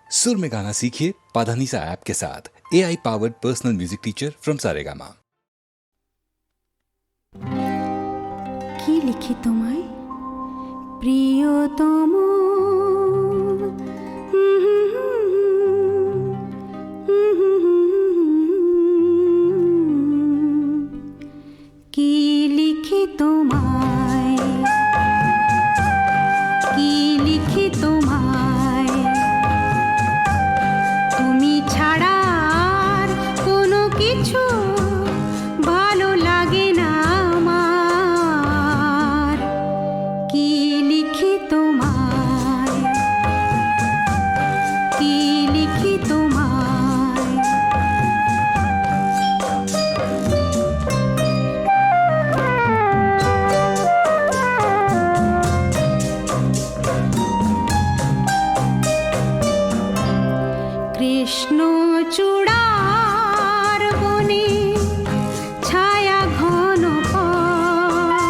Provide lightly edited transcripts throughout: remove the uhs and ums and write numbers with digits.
सुर में गाना सीखिए पाधानीसा ऐप के साथ। AI powered personal music teacher from Saregama. কি লিখি তোমায় প্রিয়তম, কি লিখি তোমায়, কি লিখি তোমায়, তুমি ছাড়া আর কোনো কিছু ভালো লাগে না আমার। কি লিখি তোমায়, কি লিখি তোমায়, কৃষ্ণ চূড়ার বনে ছায়া ঘন পথ,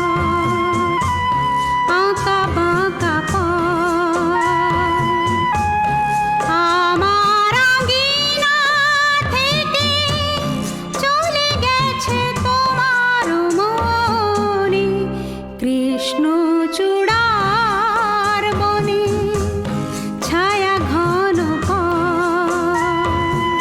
আঁকা বাঁকা পথ, আমার আঙিনা থেকে চলে গেছে তোমার মনে। কৃষ্ণ চূড়ার বনে ছায়া ঘন পথ,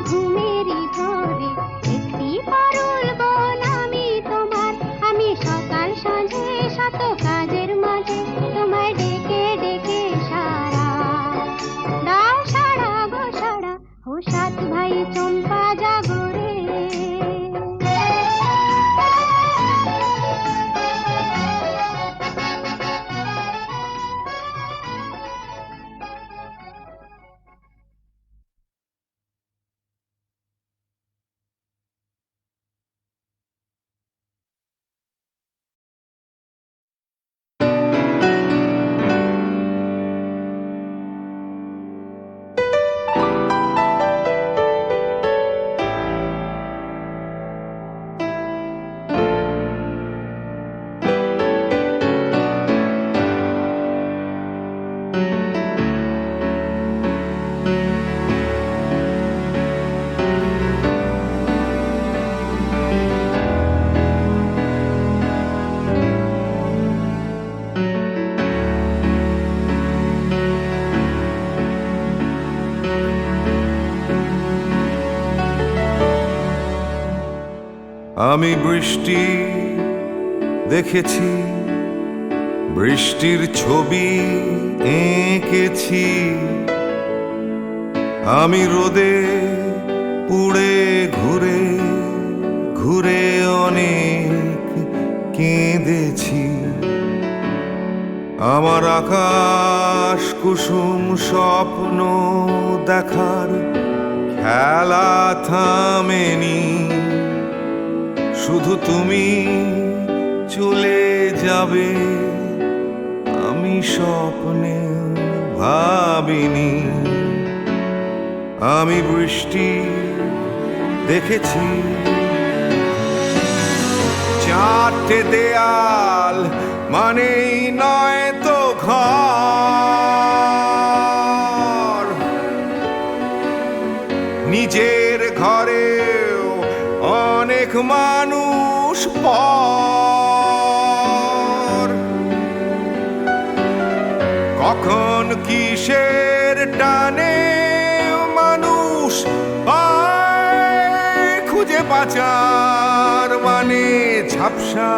ঘুমেরই ঘরে একটি পারুল বোন আমি তোমার। আমি সকাল সাঁঝে শত কাজের মাঝে তোমায় ডেকে ডেকে সারা দাও সারা গো সারা। ও সাত ভাই চম্পা জাগরে। আমি বৃষ্টি দেখেছি, বৃষ্টির ছবি এঁকেছি। আমি রোদে পুড়ে ঘুরে ঘুরে অনেক কেঁদেছি। আমার আকাশ কুসুম স্বপ্ন দেখার খেলা থামেনি। শুধু তুমি চলে যাবে আমি স্বপ্নে ভাবিনি। আমি বৃষ্টি দেখেছি, চারটে দেয়াল মানেই নয় তো ঘর। নিজের ঘরেও অনেক মানুষ পর। কখন কিসের টানে মানুষ পায় খুঁজে বাঁচার মানে ঝাপসা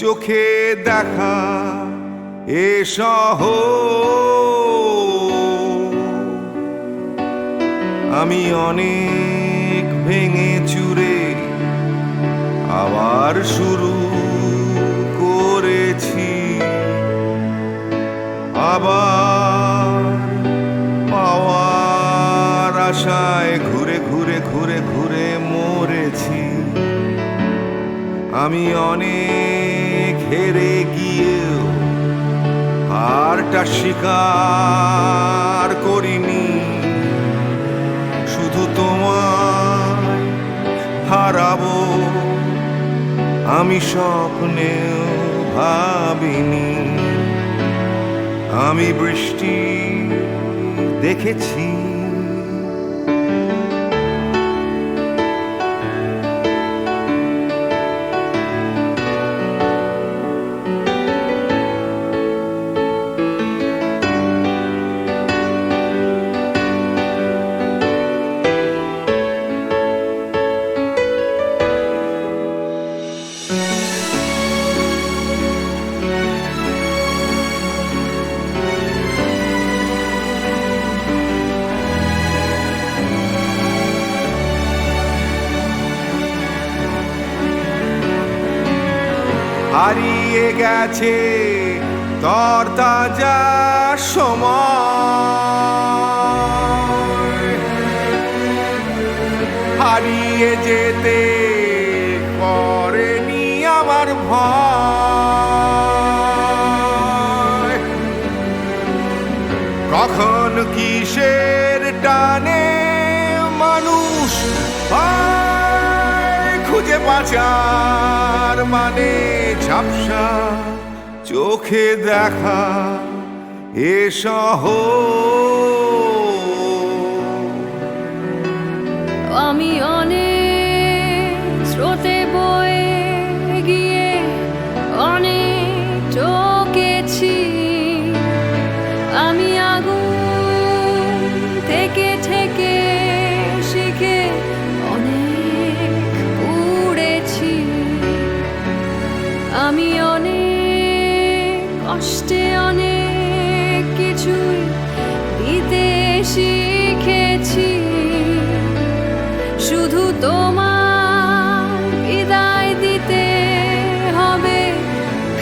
চোখে দেখা এ শহর। আমি অনেক ভেঙে চুরে আবার শুরু করেছি। আবার পাওয়ার আশায় ঘুরে ঘুরে ঘুরে ঘুরে মরেছি। আমি অনেক হেরে গিয়েও হারটা স্বীকার করিনি। শুধু তোমায় হারাবো আমি স্বপ্নেও ভাবিনি। আমি বৃষ্টি দেখেছি। হারিয়ে গেছে তরতাজা সময়। হারিয়ে যেতে করেনি আমার ভয়। কখন কিসের টানে মানুষ পায় খুঁজে বাঁচার মানে ঝাপসা চোখে দেখা এ শহর। আমি অনেক স্রোতে বয়ে গিয়ে অনেক চোখেছি। আমি আগুন থেকে থেকে শিখে শুধু তোমার বিদায় দিতে হবে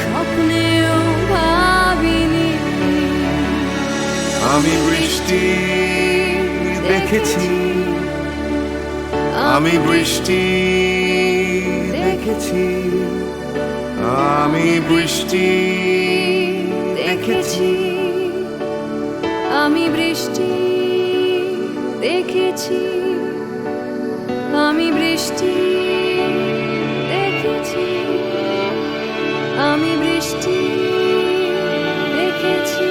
স্বপ্নেও ভাবিনি। আমি বৃষ্টি দেখেছি, আমি বৃষ্টি দেখেছি, আমি বৃষ্টি দেখেছি, আমি বৃষ্টি দেখেছি, আমি বৃষ্টি দেখেছি, আমি বৃষ্টি দেখেছি।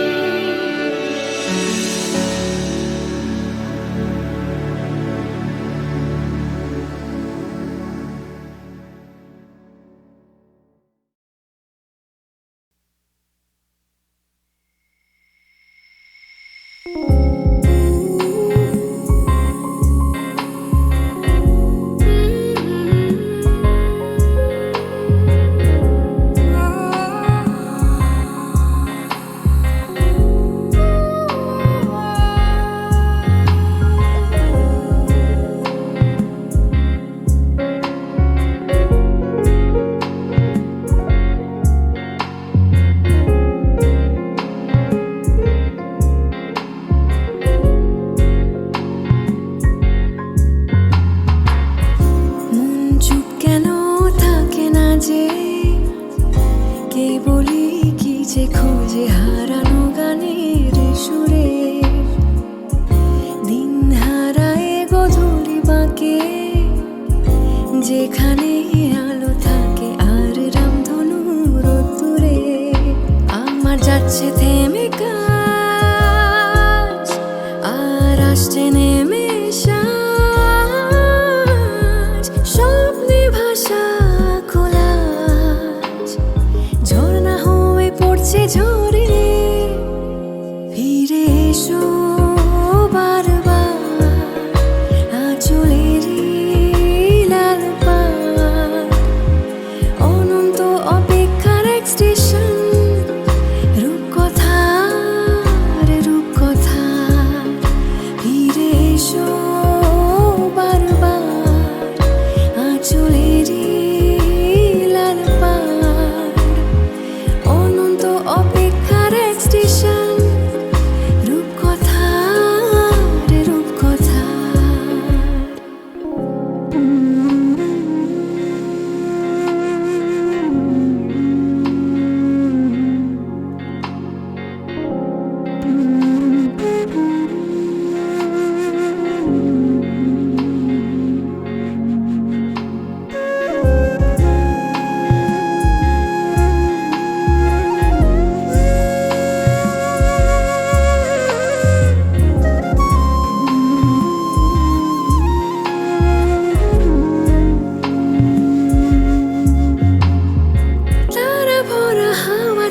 খুঁজে হারানো গানের সুরে দিন হারায় গধূলি বাঁকে, যেখানে আলো থাকে আর রামধনু রোদ্দুরে। আমার যাচ্ছে থেমে কাজ আর আসছে নেমে সাজ, স্বপ্নে ভাষা পড়ছে ঝরে। ফিরে এসো বারবার আঁচলেরই লাল পাড়, অনন্ত অপেক্ষার এক স্টেশন, রূপকথার রূপকথা। ফিরে এসো বারবার আঁচলেরই লাল পাড়, অনন্ত অপেক্ষার এক স্টেশন, রূপকথার রূপকথা।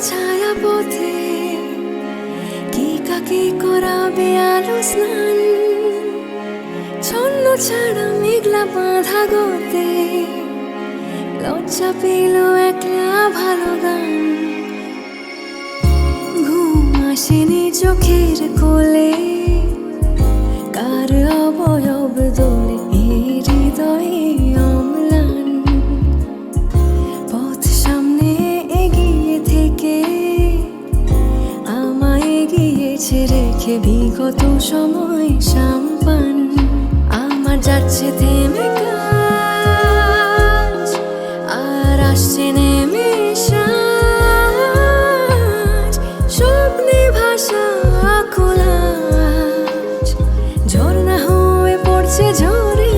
ছায়া পথে কে কাকে করাবে আলো স্নান, ছন্ন ছাড়া মেঘলা বাঁধা গতে লজ্জা পেল একলা ভালো গান। ঘুম আসেনি চোখের কোলে, কার অবয়ব দোলে এই হৃদয়ে অম্লান। পথ সামনে এগিয়ে থেকে আমায় এগিয়েছে রেখে বিগত সময় সাম্পান। আমার যাচ্ছে থেমে কাজ আর আসছে নেমে সাজ, স্বপ্নে ভাষা খোলাজ, ঝর্ণা হয়ে পড়ছে ঝরে।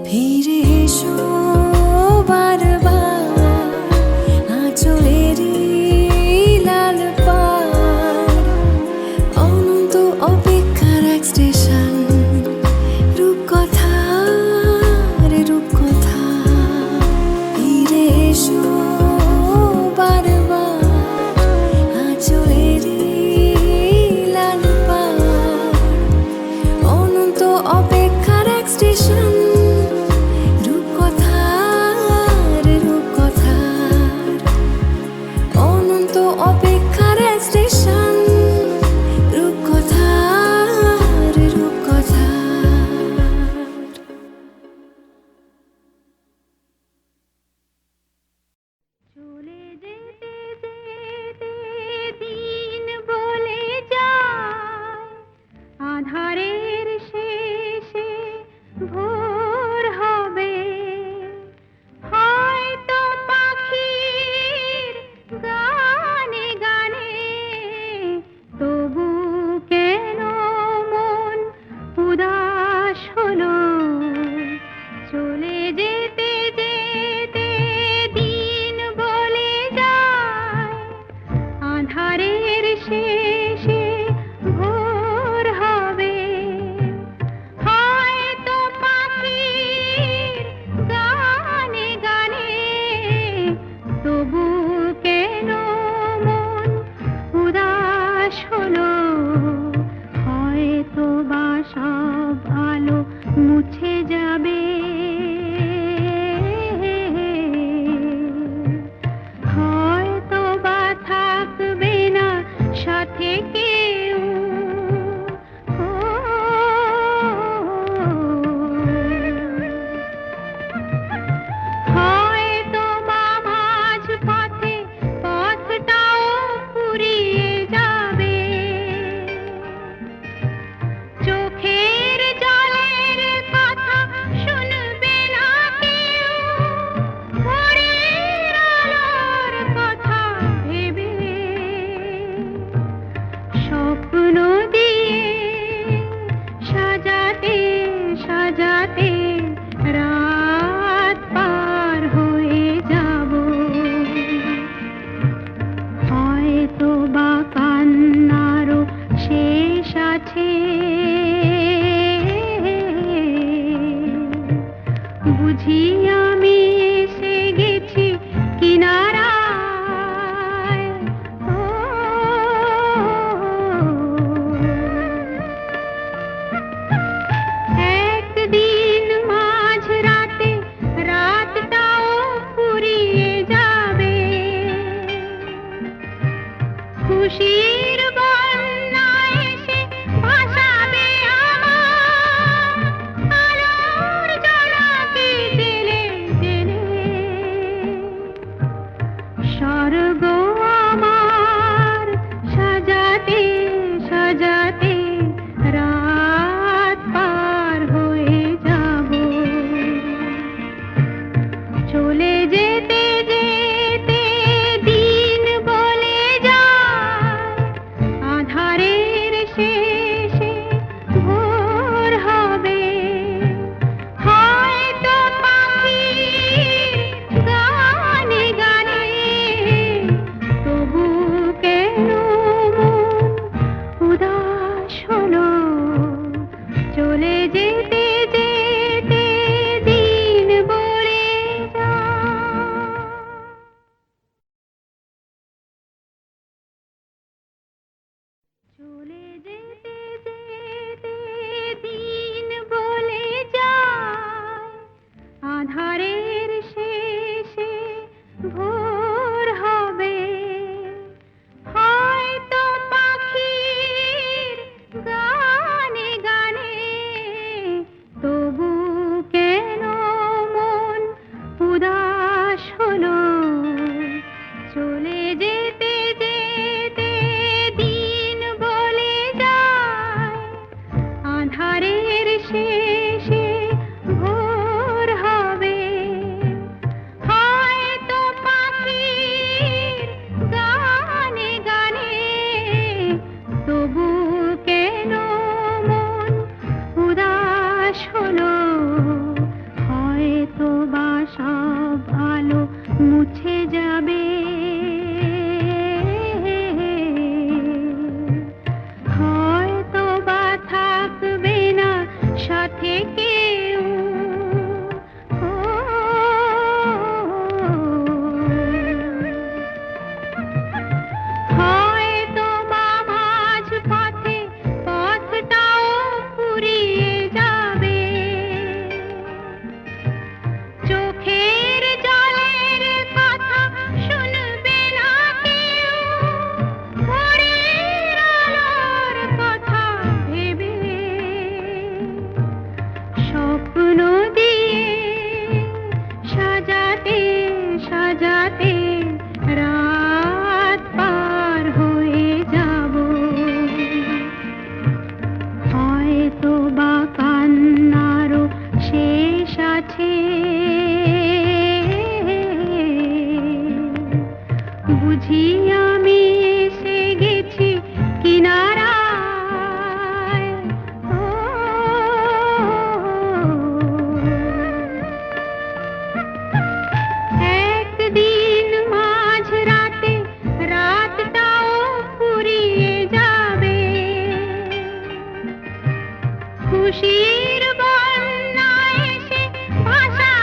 ফিরে এসো বারবার আঁচলেরই লাল পাড়, অনন্ত অপেক্ষার এক বুঝি আমি এসে গেছি কিনারায়। ও, একদিন মাঝ রাতে রাতটাও ফুরিয়ে যাবে, খুশির বন্যা এসে ভাসাবে আমার আলোর জোনাকি জেলে জেলে। স্বর্গ আমার সাজাতে সাজাতে রাত পার হয়ে যাব। চলে যেতে যেতে দিন বলে যায়, আধারের শেষে ভোর হবে। হয়তো পাখির গানে গানে তবু কেন মন উদাস হলো। চলে যেতে যেতে দিন বলে যায়। চলে যেতে যেতে দিন বলে যায়, আধারের শেষে ভোর হবে। হয়তো পাখির গানে গানে তবু কেন মন উদাস হলো। চলে যেতে যেতে দিন বলে যায়, আধারের শেষে ভোর হবে। হয়তো পাখির গানে গানে তবু কেন মন উদাস হলো। হয়তো বা সব আলো মুছে যাবে, হয়তো বা থাকবে না সাথে কেউ। ও, হয়তো বা মাঝ পথে পথটাও ফুরিয়ে যাবে, চোখের জলের কথা শুনবে না কেউ। ভোরের আলোর কথা ভেবে স্বপ্ন দিয়ে সাজাতে সাজাতে রাত পার হয়ে যাব। হয়তো বা কান্নারও শেষ আছে, বুঝি আমি এসে গেছি কিনারায়। ও, একদিন মাঝ রাতে রাতটাও ফুরিয়ে যাবে, খুশির বন্যা এসে ভাসা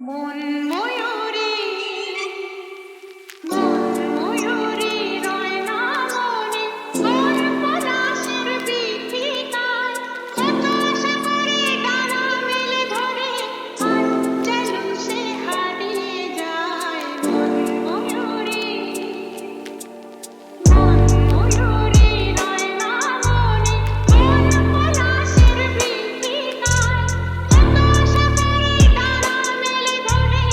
মন ময়ূরী, মন ময়ূরী রয় না মনে, কোন পলাশের বীথিকায়, কত আশা করে ডানা মেলে ধরে, আজ যেন সে হারিয়ে যায়। মন ময়ূরী, মন ময়ূরী রয় না মনে, কোন পলাশের বীথিকায়, কত আশা করে ডানা মেলে ধরে,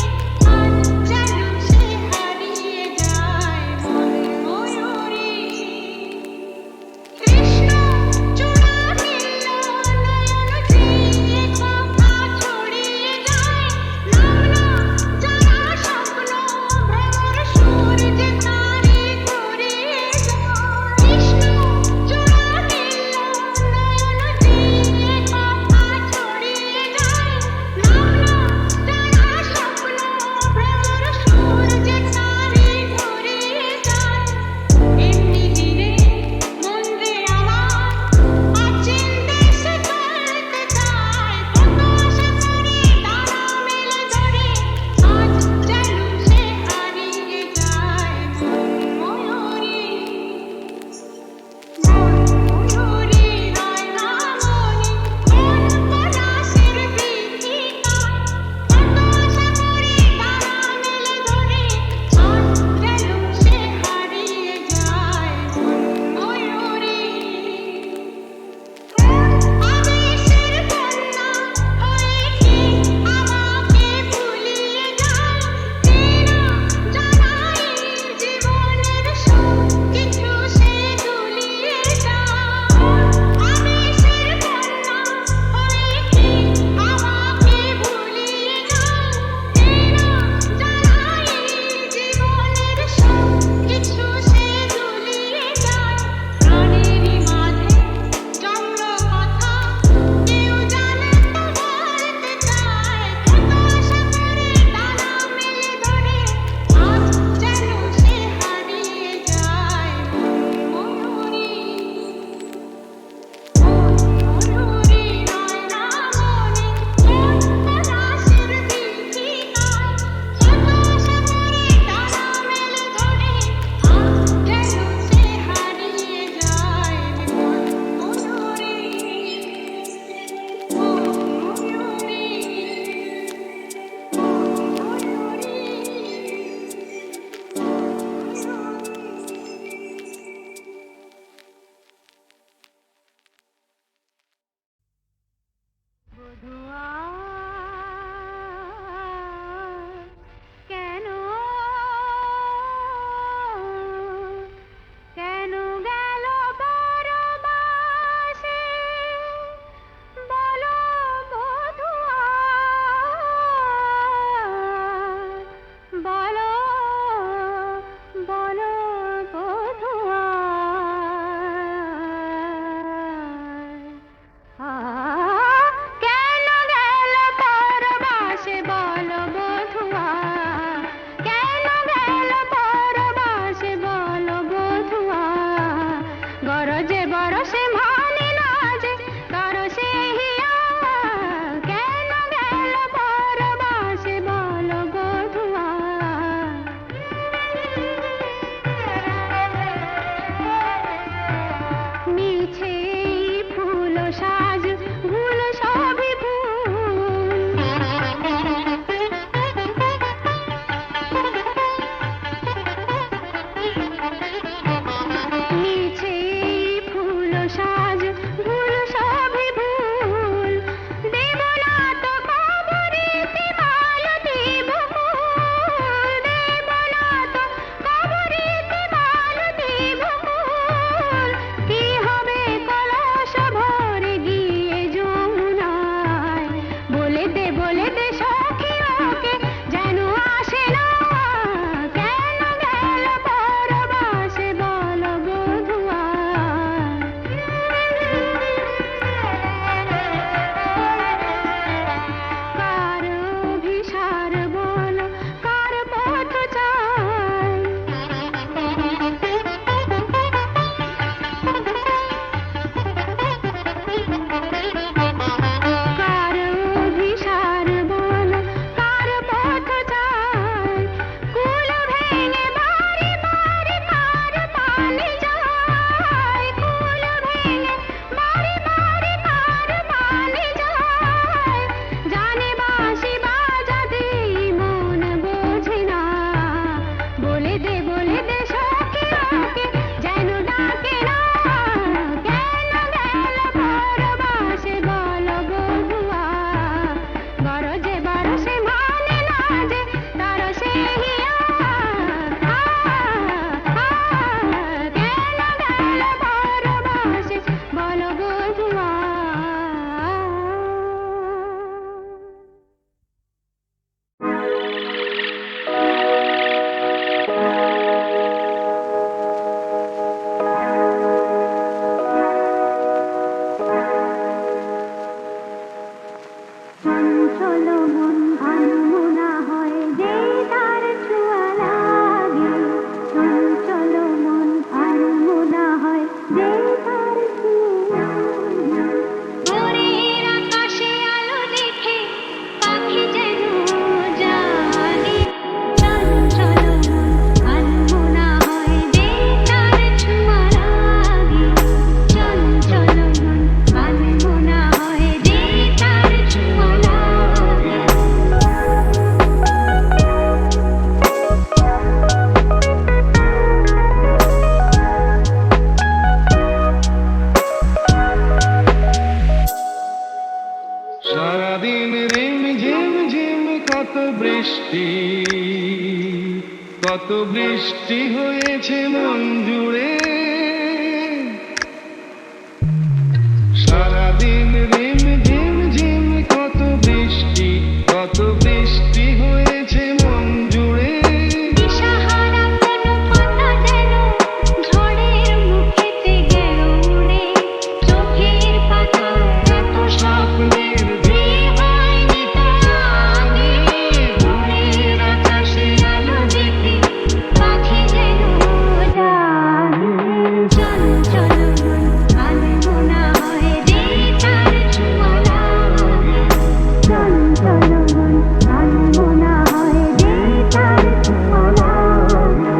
চঞ্চল মন আনমনা হয় যে তার ছোঁয়া লাগে চঞ্চল মন আনমনা হয় যে তার ছোঁয়া লাগে ভোরের আকাশে আলো দেখে পাখি যেন জাগে চঞ্চল মন আনমনা হয় যে তার ছোঁয়া লাগে চঞ্চল মন আনমনা হয় যে তার ছোঁয়া লাগে সারাদিন রিম ঝিম ঝিম কত বৃষ্টি হয়েছে মন জুড়ে সারাদিন রিম ঝিম ঝিম কত বৃষ্টি হয়েছে মন জুড়ে দিশাহারা কোনো পাতা যেন ঝড়ের মুখেতে গেল উড়ে চোখের পাতায় এত স্বপ্নের ভিড় হয়নি তার আগে ভোরের আকাশে আলো দেখে পাখি যেন জাগে চঞ্চল মন আনমনা হয় যে তার ছোঁয়া লাগে চঞ্চল মন আনমনা হয় যে তার ছোঁয়া লাগে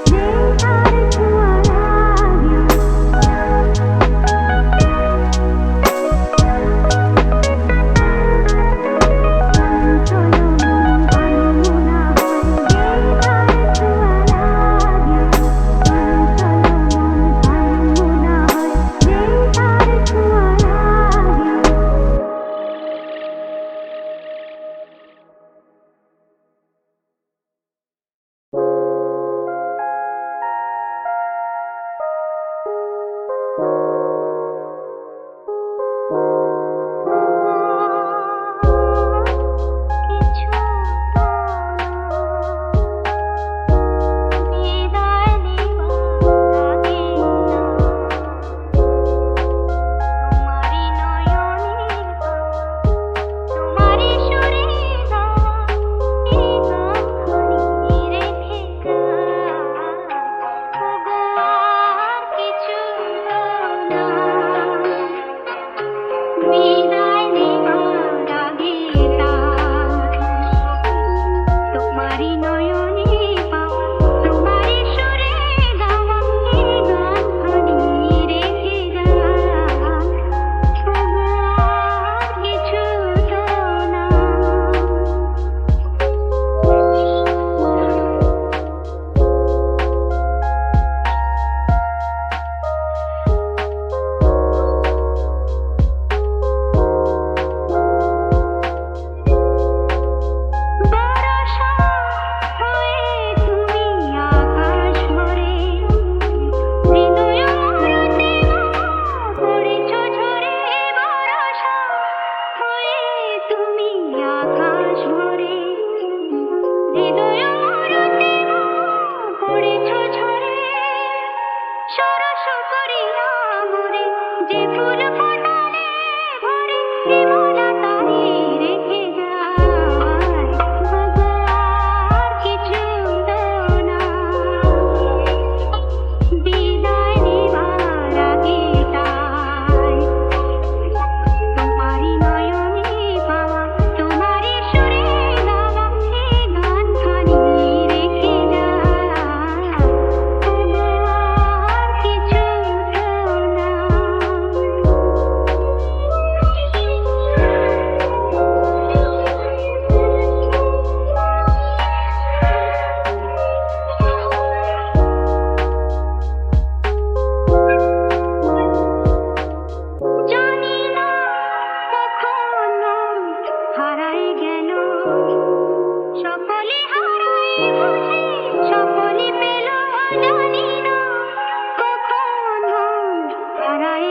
যে তার ছোঁয়া লাগে চঞ্চল মন আনমনা হয় যে তার ছোঁয়া লাগে চঞ্চল মন আনমনা হয় যে তার ছোঁয়া লাগে কিছু বিদায় নেবার আগে তোমারই নয়নের তোমারই সুরে গাওয়া এই গানখানি রেখে ওগো আর কিছু না বিদায় নেবার আগে তোমারই নয়নে পাওয়া তোমারই সুরে গাওয়া এই গানখানি রেখে আর কিছু না বরষা হয়ে তুমি আকাশ ভরে হৃদয় মরতে পড়েছ ঝরে বরষা হয়ে তুমি আকাশ ভরে হৃদয় মরতে পড়েছ ঝরে সরস করিয়া মোরে যে ফুল ফোটালে ভরে বিমলতারে রেখে যায় আর কিছু না বিদায় নেবার আগে তাই তোমারই নয়নে পাওয়া তোমারই সুরে গাওয়া এই গানখানি রেখে যায় আর কিছু না জানি না কখন হারাই গেল সকলে হারাই বুঝে সকলে পেল জানি না কখন হারাই